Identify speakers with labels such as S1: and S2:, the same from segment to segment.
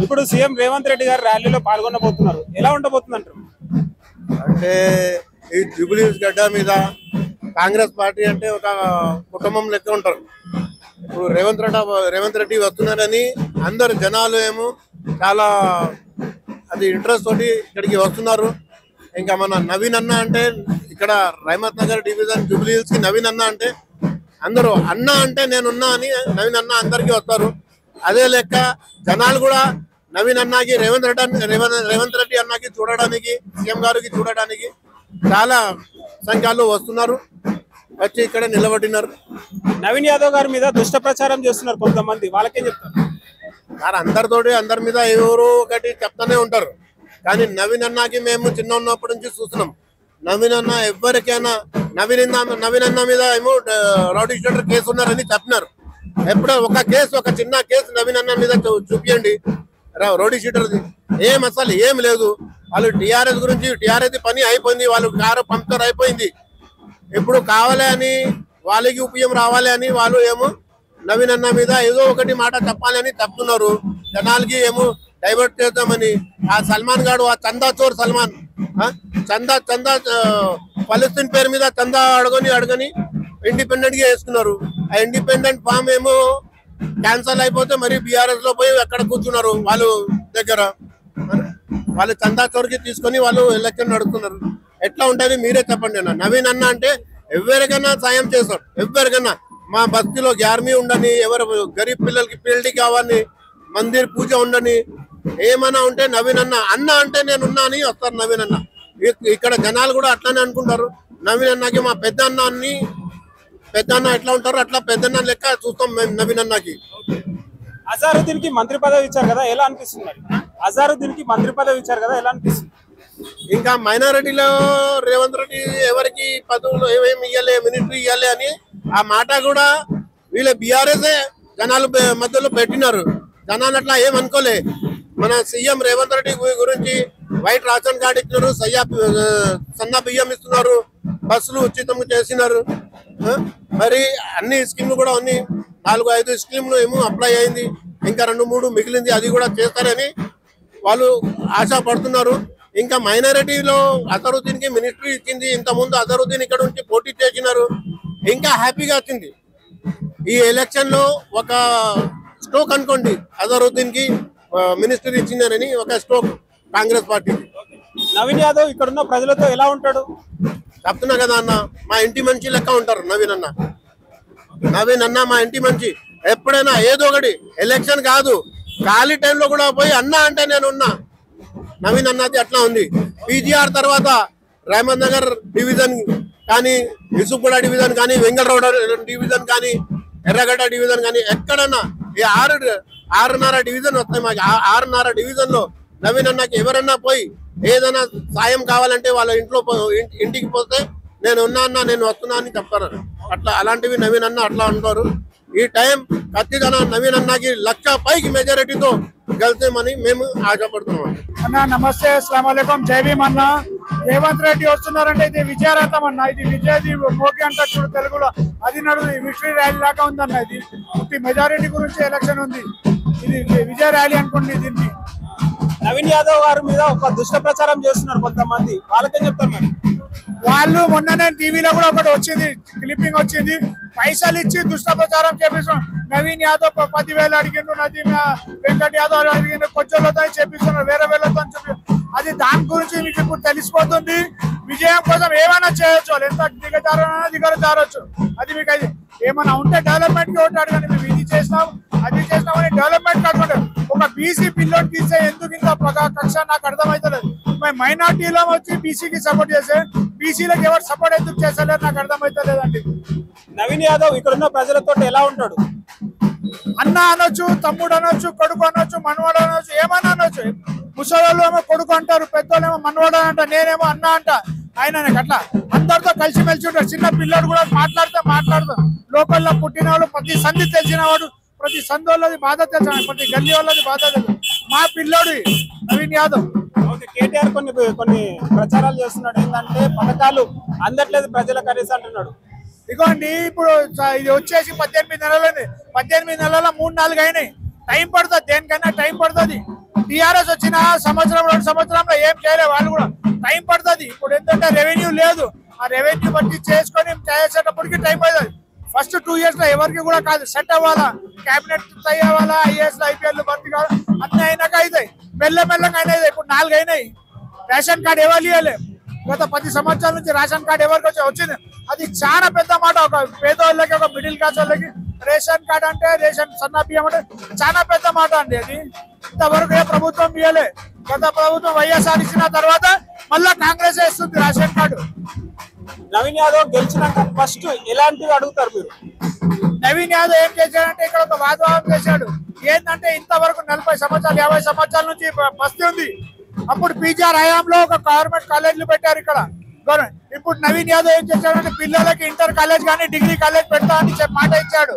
S1: ఇప్పుడు సీఎం రేవంత్ రెడ్డి గారు ర్యాలీలో పాల్గొనబోతున్నారు. ఎలా ఉండబోతుంది అంటారు?
S2: అంటే ఈ జూబ్లీహిల్స్ గడ్డ మీద కాంగ్రెస్ పార్టీ అంటే ఒక కుటుంబం లెక్క ఉంటారు. ఇప్పుడు రేవంత్ రెడ్డి వస్తున్నారని అందరు జనాలు ఏమో చాలా అది ఇంట్రెస్ట్ తోటి ఇక్కడికి వస్తున్నారు. ఇంకా మన నవీన్ అన్న అంటే ఇక్కడ రైమత్ నగర్ డివిజన్ జూబ్లీహిల్స్ కి నవీన్ అన్న అంటే అందరూ అన్న అంటే నేనున్నా అని నవీన్ అన్న అందరికీ వస్తారు. అదే లెక్క జనాలు కూడా నవీన్ అన్నకి రేవంత్ రెడ్డి అన్నకి చూడడానికి సీఎం గారికి చూడడానికి చాలా సంఖ్యలో వస్తున్నారు, వచ్చి ఇక్కడ నిలబడినారు.
S1: నవీన్ యాదవ్ గారి మీద దుష్ట ప్రచారం చేస్తున్నారు కొంతమంది, వాళ్ళకేం చెప్తారు?
S2: సార్ అందరి మీద ఎవరు ఒకటి చెప్తానే ఉంటారు. కానీ నవీన్ అన్నకి మేము చిన్న ఉన్నప్పటి నుంచి చూస్తున్నాం. నవీన్ అన్న ఎవరికైనా నవీన్ అన్న మీద ఏమో రౌడీ షీటర్ కేసు ఉన్నారని చెప్పినారు. ఎప్పుడో ఒక చిన్న కేసు నవీన్ అన్న మీద చూపించండి, రౌడీ షీటర్ది అసలు ఏం లేదు. వాళ్ళు టీఆర్ఎస్ పని అయిపోయింది, వాళ్ళు కారు పంక్చర్ అయిపోయింది. ఇప్పుడు కావాలి అని వాళ్ళకి ఉపయోగం రావాలి అని వాళ్ళు ఏమో నవీన్ అన్న మీద ఏదో ఒకటి మాట చెప్పాలని చెప్తున్నారు. జనాలకి ఏమో డైవర్ట్ చేద్దామని ఆ సల్మాన్ గాడు, ఆ చందా చోర్ సల్మాన్ చందా పలస్తీన్ పేరు మీద చందా అడగని ఇండిపెండెంట్ గా వేసుకున్నారు. ఆ ఇండిపెండెంట్ ఫామ్ ఏమో క్యాన్సల్ అయిపోతే మరి బీఆర్ఎస్ లో పోయి అక్కడ కూర్చున్నారు. వాళ్ళు దగ్గర వాళ్ళు చందా చోర్కి తీసుకొని వాళ్ళు ఎలక్షన్ నడుస్తున్నారు. ఎట్లా ఉంటుంది మీరే చెప్పండి అన్న. నవీన్ అన్న అంటే ఎవరికైనా సాయం చేస్తాడు. ఎవరికైనా మా బస్తీలో గ్యార్మీ ఉండని, ఎవరు గరీబ్ పిల్లలకి పెళ్లి కావాలని, మందిర్ పూజ ఉండని, ఏమన్నా ఉంటే నవీన్ అన్న అంటే నేనున్నా అని వస్తారు నవీన్ అన్న. ఇక్కడ జనాలు కూడా అట్లానే అనుకుంటారు. నవీన్ అన్నకి మా పెద్ద అన్న ఎట్లా ఉంటారు అట్లా పెద్దన్న లెక్క చూస్తాం మేము నవీన్ అన్నకి.
S1: అజారుద్దీన్ కి మంత్రి పదవి ఇచ్చారు కదా, ఎలా అనిపిస్తుంది? అజారుద్దీన్ కి మంత్రి పదవి ఇచ్చారు కదా, ఎలా అనిపిస్తుంది?
S2: ఇంకా మైనారిటీలో రేవంత్ రెడ్డి ఎవరికి పదవులు ఏమేమి ఇవ్వాలి, మినిస్ట్రీ ఇవ్వాలి అని ఆ మాట కూడా వీళ్ళ బీఆర్ఎస్ జనాలు మధ్యలో పెట్టినారు. జనాలు అట్లా ఏమనుకోలే. మన సీఎం రేవంత్ రెడ్డి గురించి వైట్ రేషన్ కార్డు ఇచ్చినారు, సన్న బియ్యం ఇస్తున్నారు, బస్సులు ఉచితం చేసినారు. మరి అన్ని స్కీమ్లు కూడా 4-5 స్కీమ్లు ఏమో అప్లై అయింది. ఇంకా 2-3 మిగిలింది, అది కూడా చేస్తారని వాళ్ళు ఆశపడుతున్నారు. ఇంకా మైనారిటీలో అజరుద్దీన్ కి మినిస్ట్రీ ఇచ్చింది. ఇంతకుముందు అజరుద్దీన్ ఇక్కడ నుంచి పోటీ చేసినారు, ఇంకా హ్యాపీగా వచ్చింది. ఈ ఎలక్షన్ లో ఒక స్ట్రోక్ అనుకోండి, అజరుద్దీన్ కి మినిస్ట్రీ ఇచ్చిందని ఒక స్ట్రోక్ కాంగ్రెస్ పార్టీ.
S1: నవీన్ యాదవ్ ఇక్కడ ఉన్న ప్రజలతో ఎలా ఉంటాడు?
S2: చెప్తున్నా కదా అన్న, మా ఇంటి మంచి లెక్క ఉంటారు నవీన్ అన్న మా ఇంటి మంచి. ఎప్పుడైనా ఏదో ఒకటి ఎలక్షన్ కాదు, ఖాళీ టైంలో కూడా పోయి అన్న అంటే నేనున్నా. నవీన్ అన్నది అట్లా ఉంది. పీజీఆర్ తర్వాత రైమత్ నగర్ డివిజన్ కానీ, యూసుఫ్గూడ డివిజన్ కానీ, వెంగళరావు డివిజన్ కానీ, ఎర్రగడ్డ డివిజన్ కానీ, ఎక్కడన్నా ఈ 6.5 డివిజన్ వస్తాయి మాకు. 6.5 డివిజన్ లో నవీన్ అన్నకి ఎవరన్నా పోయి ఏదైనా సాయం కావాలంటే వాళ్ళ ఇంటికి పోతే నేను వస్తున్నా అని చెప్తారు. అలాంటివి నవీన్ అన్న అట్లా అంటారు. ఈ టైం ఖచ్చితంగా నవీన్ అన్నకి 1,00,000 పైకి మెజారిటీతో గెలుస్తామని మేము ఆశపడుతున్నాం.
S3: అన్న నమస్తే, అస్సలాము అలైకుం, జై భీమ్ అన్న. రేవంత్ రెడ్డి వస్తున్నారంటే ఇది విజయరథం అన్న. ఇది విజయది మోగి అంటారు చూడు తెలుగులో, అది నడుది విక్టరీ ర్యాలీ లాగా ఉందన్న. ఇది మెజారిటీ గురించి ఎలక్షన్ ఉంది, ఇది విజయ ర్యాలీ అనుకోండి. దీన్ని
S1: నవీన్ యాదవ్ గారి మీద ఒక దుష్ట ప్రచారం చేస్తున్నారు కొంతమంది, వాళ్ళకేం చెప్తారు మరి?
S3: వాళ్ళు మొన్ననే టీవీలో కూడా ఒకటి వచ్చింది, క్లిప్పింగ్ వచ్చింది, పైసలు ఇచ్చి దుష్ట ప్రచారం చేపిస్తున్నారు. నవీన్ యాదవ్ 10,000 అడిగిండు, వెంకట్ యాదవ్ అడిగిండు, కొంచెంతో చేపిస్తున్నారు, వేరే వేలతో చెప్పి. అది దాని గురించి మీకు ఇప్పుడు తెలిసిపోతుంది. విజయం కోసం ఏమైనా చేయొచ్చు, వాళ్ళు ఎంత దిగజారొచ్చు. అది మీకు అది ఏమైనా ఉంటే డెవలప్మెంట్ కి ఓటాడు. కానీ మేము ఇది చేసినాం అది చేసినామని డెవలప్మెంట్ కాకుండా ఒక బీసీ పిల్లోని తీసే ఎందుకు ఇంత కక్ష నాకు అర్థమవుతలేదు. మేము మైనార్టీలో వచ్చి బీసీకి సపోర్ట్ చేసే, బీసీలకు ఎవరు సపోర్ట్ ఎందుకు చేస్తలేరు నాకు అర్థమవుతలేదండి.
S1: నవీన్ యాదవ్ ఇక్కడ ఉన్న ప్రజలతో ఎలా ఉంటాడు?
S3: అన్న అనొచ్చు, తమ్ముడు అనొచ్చు, కొడుకు అనొచ్చు, మనవాడు అనొచ్చు, ఏమన్నా అనొచ్చు. ముసలోళ్ళు ఏమో కొడుకు అంటారు, పెద్దోళ్ళు ఏమో మనవాడు అంట, నేనేమో అన్న అంట. ఆయన అట్లా అందరితో కలిసిమెలిసి ఉంటాడు. చిన్న పిల్లడు కూడా మాట్లాడతాం. లోకల్లో పుట్టిన వాళ్ళు, ప్రతి సంధి తెలిసిన వాడు, ప్రతి సంధి వాళ్ళది బాధ తెలుసు, ప్రతి గల్లీ వాళ్ళది బాధ తెలుసు. మా పిల్లోడు నవీన్ యాదవ్.
S1: కేటీఆర్ కొన్ని ప్రచారాలు చేస్తున్నాడు, ఏంటంటే పథకాలు అందట్లేదు ప్రజలకు అనేసి అంటున్నాడు.
S3: ఇదిగోండి ఇప్పుడు ఇది వచ్చేసి 18 నెలలైంది. 18 నెలల 3-4 అయినాయి. టైం పడుతుంది, దేనికైనా టైం పడుతుంది. టీఆర్ఎస్ వచ్చిన సంవత్సరం 2 సంవత్సరంలో ఏం చేయలేదు. వాళ్ళు కూడా టైం పడుతుంది. ఇప్పుడు ఏంటంటే రెవెన్యూ లేదు. ఆ రెవెన్యూ బట్టి చేసుకొని చేసేటప్పటికి టైం అవుతుంది. ఫస్ట్ 2 years లో ఎవరికి కూడా కాదు, సెట్ అవ్వాలా, క్యాబినెట్ అవ్వాలా, IAS IPL భర్తీ కావాలి, అన్ని అయినాక అవుతాయి. మెల్లమెల్లగా అయినాయి. ఇప్పుడు 4 అయినాయి. రేషన్ కార్డు ఎవరు ఇవ్వలే. గత 10 సంవత్సరాల నుంచి రేషన్ కార్డు ఎవరికి వచ్చింది. అది చాలా పెద్ద మాట. ఒక పేదవాళ్ళకి, ఒక మిడిల్ క్లాస్ వాళ్ళకి రేషన్ కార్డు అంటే, రేషన్ సన్న బియ్యం అంటే చాలా పెద్ద మాట అండి. అది ఇంతవరకు ఏ ప్రభుత్వం ఇవ్వలే. గత ప్రభుత్వం వైఎస్ఆర్ ఇచ్చిన తర్వాత మళ్ళా కాంగ్రెస్ ఇస్తుంది రేషన్ కార్డు.
S1: నవీన్ యాదవ్ గెలిచినాక ఫస్ట్ ఎలాంటివి అడుగుతారు మీరు?
S3: నవీన్ యాదవ్ ఏం చేశాడంటే ఇక్కడ ఒక వాతావరణం చేశాడు. ఏంటంటే ఇంతవరకు 40 సంవత్సరాలు 50 సంవత్సరాల నుంచి బస్తీ ఉంది. అప్పుడు పీజీఆర్ హయాంలో ఒక గవర్నమెంట్ కాలేజీలు పెట్టారు ఇక్కడ. ఇప్పుడు నవీన్ యాదవ్ ఏం చేశాడంటే పిల్లలకి ఇంటర్ కాలేజ్ కానీ డిగ్రీ కాలేజ్ పెడతా అని మాట ఇచ్చాడు.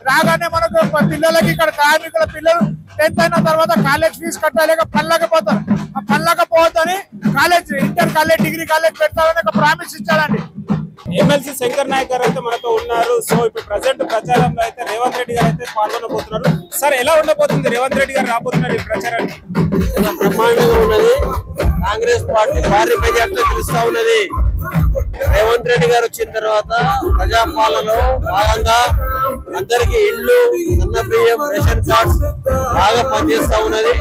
S3: రాగానే మనకు పిల్లలకి ఇక్కడ కార్మికుల పిల్లలు 10th అయిన తర్వాత కాలేజ్ ఫీజు కట్టలేక పనిలేకపోతారు. ఆ పనిలేకపోవద్దని college inter college degree college పెడతామని ఒక ప్రామిస్ ఇచ్చాడండి.
S1: ఎమ్మెల్సీ శంకర్ నాయక్ గారు అయితే మనతో ఉన్నారు. సో ఇప్పుడు ప్రజెంట్ ప్రచారంలో అయితే రేవంత్ రెడ్డి గారు అయితే పాల్గొనబోతున్నారు. సార్, ఎలా ఉండబోతుంది రేవంత్ రెడ్డి గారు రాబోతున్నారు ఈ ప్రచారానికి?
S4: బ్రహ్మాండంగా ఉన్నది. కాంగ్రెస్ పార్టీ భారీ మెజార్టీతో గెలుస్తా ఉన్నది. రేవంత్ రెడ్డి గారు వచ్చిన తర్వాత ప్రజాపాలనలో భాగంగా అందరికి ఇళ్లు, సన్న బియ్యం, రేషన్ కార్డ్స్ బాగా పనిచేస్తా ఉన్నది.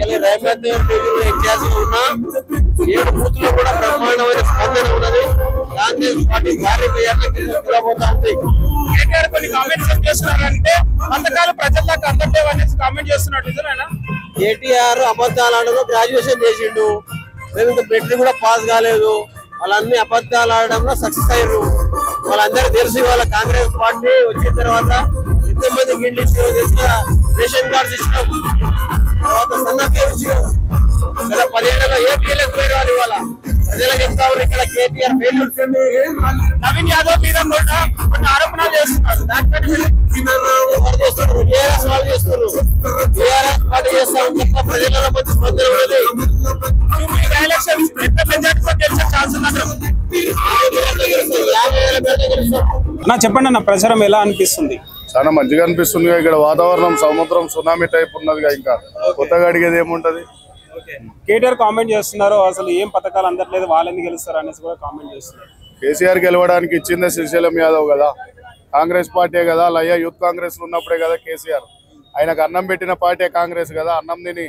S4: ఇలా రేవంత్ రెడ్డి ఇన్ఛార్జ్ ఉన్నా 7 బూత్లో కూడా బ్రహ్మాండమైన స్పందన ఉన్నది. కాంగ్రెస్ పార్టీ భారీ మెజార్టీతో గెలవబోతా ఉంది.
S1: కేటీఆర్ కొన్ని కామెంట్స్ ఏం చేస్తున్నారంటే పథకాలు ప్రజల దాకా అందట్లేవు అనేసి కామెంట్ చేస్తున్నారు. నిజమేనా?
S4: కేటీఆర్ అబద్ధాలు ఆడడంలో గ్రాడ్యుయేషన్ చేసిండు. మేము ఇంకా మెట్రిక్ కూడా పాస్ కాలేదు. వాళ్ళన్ని అబద్ధాలు ఆడడంలో సక్సెస్ అయ్యారు. వాళ్ళందరికీ తెలిసి వాళ్ళ కాంగ్రెస్ పార్టీ వచ్చిన తర్వాత ఎంతమంది గిళ్ళు ఇచ్చినాం, రేషన్ కార్డ్స్ ఇచ్చినాం, తర్వాత సన్నపే ఇచ్చినాం. గత 10 ఏళ్ళలో ఏ పీలకు పోయి రాదు. ఇవాళ ప్రజలకు చెప్తా ఉన్నారు ఇక్కడ కేటీఆర్ ఫెయిల్.
S1: నవీన్ యాదవ్ మీద కూడా కొన్ని ఆరోపణలు చేస్తున్నారు.
S4: ఎవరు చేస్తున్నారు? టీఆర్ఎస్ వాళ్ళు చేస్తున్నారు. టీఆర్ఎస్ పార్టీ చేస్తా ఉంది తప్ప ప్రజలలో మంచి స్పందన ఉన్నది.
S1: ఎలక్షన్స్ ఎంత మెజార్టీతో గెలిచే ఛాన్స్ ఉందంటారు? అన్న చెప్పండి అన్న, ప్రచారం ఎలా అనిపిస్తుంది?
S5: చాలా మంచిగా అనిపిస్తుంది. ఇక్కడ వాతావరణం సముద్రం సునామీ టైప్ ఉన్నదిగా. ఇంకా కొత్తగా అడిగేది ఏముంటది?
S1: కేటీఆర్ కామెంట్ చేస్తున్నారు, అసలు ఏం పథకాలు అందట్లేదు, వాళ్ళని గెలుస్తారు అనేసి కూడా కామెంట్ చేస్తున్నారు.
S5: కేసీఆర్ గెలవడానికి ఇచ్చిందే శ్రీశైలం యాదవ్ కదా, కాంగ్రెస్ పార్టీ కదా. లయ్య యూత్ కాంగ్రెస్ లో ఉన్నప్పుడే కదా కేసీఆర్. ఆయనకు అన్నం పెట్టిన పార్టీ కాంగ్రెస్ కదా. అన్నం తిని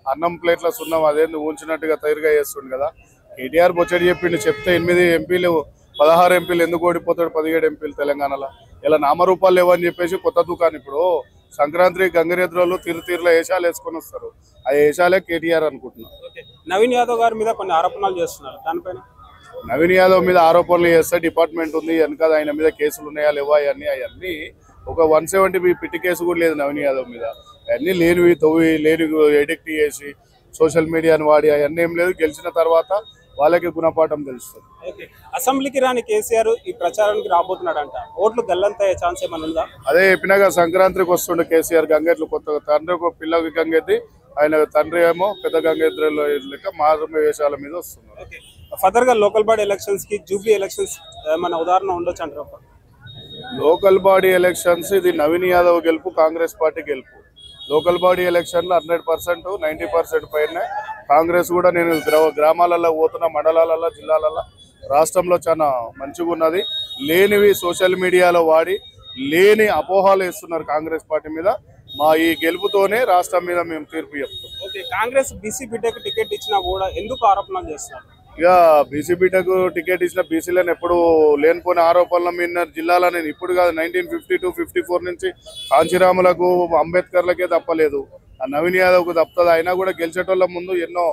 S5: అన్నం ప్లేట్ల సున్నం అదే ఉంచినట్టుగా తయారుగా చేస్తుండు కదా. కేటీఆర్ బొచ్చడి చెప్పిండు. చెప్తే 8 ఎంపీలు 16 ఎంపీలు ఎందుకు ఓడిపోతాడు? 17 ఎంపీలు తెలంగాణలో. ఇలా నామరూపాలు లేవని చెప్పేసి కొత్త దుకాణం. ఇప్పుడు సంక్రాంతి గంగిరెద్దులు తీరులో వేషాలు వేసుకొని వస్తారు. ఆ వేషాలే కేటీఆర్ అనుకుంటున్నాం.
S1: నవీన్ యాదవ్ గారి మీద కొన్ని ఆరోపణలు చేస్తున్నారు. దానిపైన
S5: నవీన్ యాదవ్ మీద ఆరోపణలు చేస్తే డిపార్ట్మెంట్ ఉంది వెనక, ఆయన మీద కేసులు ఉన్నాయా లేవా అవన్నీ ఒక 170 పిట్టి కేసు కూడా లేదు నవీన్ యాదవ్ మీద. అవన్నీ లేనివి తవ్వి లేని ఎడిక్ట్ చేసి సోషల్ మీడియాని వాడి అవన్నీ ఏం లేదు. గెలిచిన తర్వాత వాళ్ళకి గుణపాఠం తెలుస్తుంది.
S1: అసెంబ్లీకి రాని కేసీఆర్ ఈ ప్రచారానికి రాబోతున్నాడంట. ఓట్లు గల్లంత ఛాన్స్ ఏమైనా ఉందా?
S5: అదే చెప్పినాక సంక్రాంతికి వస్తుండే కేసీఆర్. గంగెట్లు కొత్తగా తండ్రి ఒక పిల్లకి గంగెత్తి, ఆయన తండ్రి ఏమో పెద్ద గంగెద్దులో లెక్క మారుమ వేషాల మీద వస్తున్నారు.
S1: ఫర్దర్ గా లోకల్ బాడీ ఎలక్షన్స్ కి జూబ్లీ ఎలక్షన్స్ ఏమైనా ఉదాహరణ ఉండొచ్చు అంటారు?
S5: లోకల్ బాడీ ఎలక్షన్స్ ఇది నవీన్ యాదవ్ గెలుపు, కాంగ్రెస్ పార్టీ గెలుపు. లోకల్ బాడీ ఎలక్షన్లో 100% 90% పైన కాంగ్రెస్ కూడా. నేను గ్రామాలలో పోతున్న, మండలాలలో, జిల్లాలలో, రాష్ట్రంలో చాలా మంచిగా ఉన్నది. లేనివి సోషల్ మీడియాలో వాడి లేని అపోహాలు వేస్తున్నారు కాంగ్రెస్ పార్టీ మీద. మా ఈ గెలుపుతోనే రాష్ట్రం మీద మేము తీర్పు చెప్తాం.
S1: కాంగ్రెస్ బీసీ బిడ్డకు టికెట్ ఇచ్చినా కూడా ఎందుకు ఆరోపణలు చేస్తున్నారు?
S5: ఇక బీసీ బిడ్డకు టికెట్ ఇచ్చిన బీసీలను ఎప్పుడు లేనిపోయిన ఆరోపణల మీద జిల్లాలో నేను ఇప్పుడు కాదు 1952-54 నుంచి కాంచీరాములకు, అంబేద్కర్లకే తప్పలేదు. ఆ నవీన్ యాదవ్కు తప్పదు. అయినా కూడా గెలిచేటోళ్ళ ముందు ఎన్నో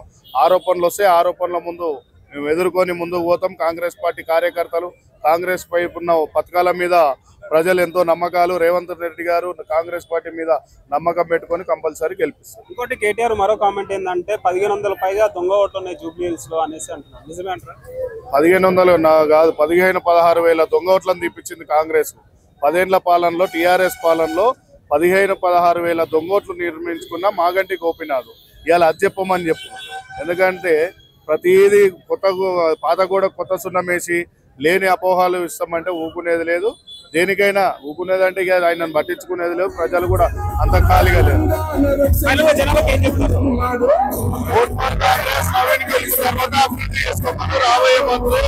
S5: ఆరోపణలు వస్తాయి. ఆరోపణల ముందు మేము ఎదుర్కొని ముందుకు పోతాం. కాంగ్రెస్ పార్టీ కార్యకర్తలు కాంగ్రెస్ వైపు ఉన్న పథకాల మీద ప్రజలు ఎంతో నమ్మకాలు. రేవంత్ రెడ్డి గారు కాంగ్రెస్ పార్టీ మీద నమ్మకం పెట్టుకొని కంపల్సరీ గెలిపిస్తారు.
S1: ఇంకోటి కేటీఆర్ మరో కామెంట్ ఏంటంటే 1500 పైగా దొంగ ఓట్లు ఉన్నాయి జూబ్లీ హిల్స్ లో అనేసి అంటున్నారు. నిజమే అంటారా?
S5: 1500 కాదు, 15-16 వేల దొంగ ఓట్లను తీపిచ్చింది కాంగ్రెస్. 10 ఏళ్ల పాలనలో టీఆర్ఎస్ పాలనలో 15-16 వేల దొంగ ఓట్లు నిర్మించుకున్న మాగంటి గోపీనాథ్. ఇవాళ అది చెప్పమని చెప్పు. ఎందుకంటే ప్రతిదీ కొత్త పాత కూడా కొత్త సున్నమేసి లేని అపోహాలు ఇస్తామంటే ఊకునేది లేదు. దేనికైనా ఊకునేదంటే ఇక ఆయనను పట్టించుకునేది లేదు. ప్రజలు కూడా అంత ఖాళీగా లేదు.
S1: జనాలకు ఏం చెప్తారు?
S5: ఓట్ ఫర్ కాంగ్రెస్, నవీన్ గెలిచిన తర్వాత అభివృద్ధి చేసుకోమని రాబోయే మంత్రి